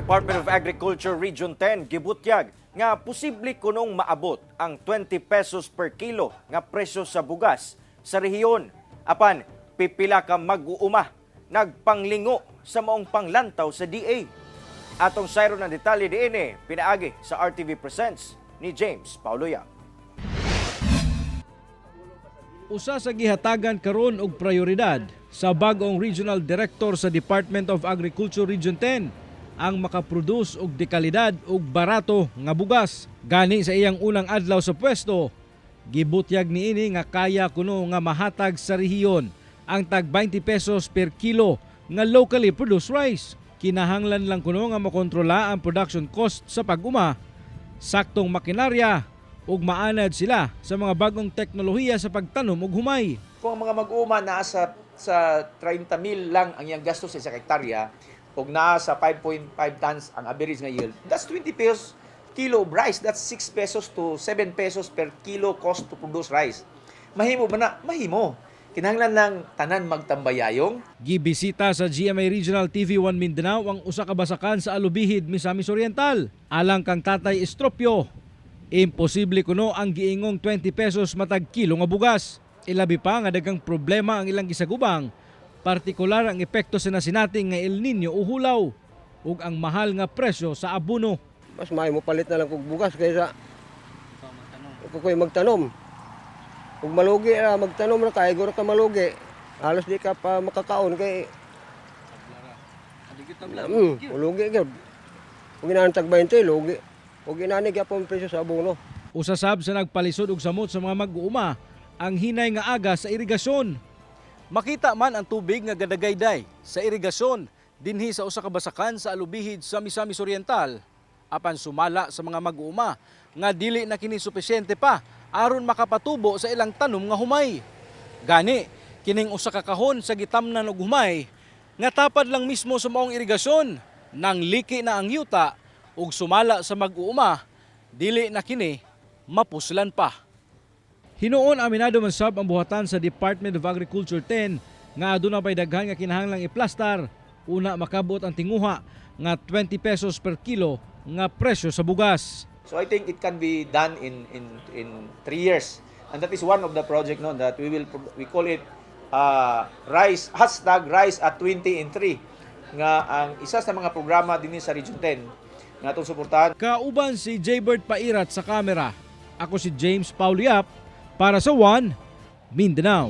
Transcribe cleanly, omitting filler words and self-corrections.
Department of Agriculture Region 10 gibutyag nga posible kunong maabot ang 20 pesos per kilo nga presyo sa bugas sa rehiyon. Apan pipila ka mag-uuma nagpanglingo sa maong panglantaw sa DA. Atong sayro ng detalye diini pinaagi sa RTV Presents ni James Pauloya. Usa sa gihatagan karon og prioridad sa bag-ong Regional Director sa Department of Agriculture Region 10 ang makaproduce og dekalidad ug barato nga bugas. Gani sa iyang unang adlaw sa pwesto, gibutyag niini nga kaya kuno nga mahatag sa rehiyon ang tag 20 pesos per kilo nga locally produced rice. Kinahanglan lang kuno nga makontrola ang production cost sa pag-uma, saktong makinarya ug maanad sila sa mga bagong teknolohiya sa pagtanom ug humay. Kung ang mga mag-uuma nasa sa 30,000 lang ang iyang gastos sa hektarya ug nasa 5.5 tons ang average nga yield, that's 20 pesos kilo of rice. That's 6 pesos to 7 pesos per kilo cost to produce rice. Mahimo ba na? Mahimo. Kinahanglan lang tanan magtambayayong. Gibisita sa GMA Regional TV1 Mindanao ang usa ka basakan sa Alubihid, Misamis Oriental. Alang kang Tatay Estropyo, imposible kuno ang giingong 20 pesos matag kilo nga bugas. Ilabi pa nga daghang problema ang ilang gisagubang, partikular ang epekto sa nasinating nga El Nino o hulaw ug ang mahal nga presyo sa abono. Mas may mo palit na lang kog bugas kaysa kukoy magtanom. Kung malugi ra magtanom ra kay guro ka malugi. Halos di ka pa makakaon kay malugi gyud. Kung ginahantag 20 lugi. Ug inani gyapon presyo sa abono. Usasab sa nagpalisod og samot sa mga mag-uuma ang hinay nga aga sa irigasyon. Makita man ang tubig nga gadagayday sa irigasyon dinhi sa usa ka basakan sa Alubihid sa Misamis Oriental. Apan sumala sa mga mag-uuma nga dili na kini supisyente pa aron makapatubo sa ilang tanom nga humay. Gani, kining usa ka kahon sa gitamnan og humay nga tapad lang mismo sa maong irigasyon nang liki na ang yuta ug sumala sa mag-uuma, dili na kini mapuslan pa. Hinuon aminado man sab ang buhatan sa Department of Agriculture 10 nga aduna pay daghan nga kinahanglang iplastar una makabot ang tinguha nga 20 pesos per kilo nga presyo sa bugas. So I think it can be done in 3 years. And that is one of the project no that we call it rice #rice at 20 in 3 nga ang isa sa mga programa dinhi sa Region 10 nga atong suportahan. Kauban si Jaybird Pairat sa kamera. Ako si James Pauliap para sa One Mindanao.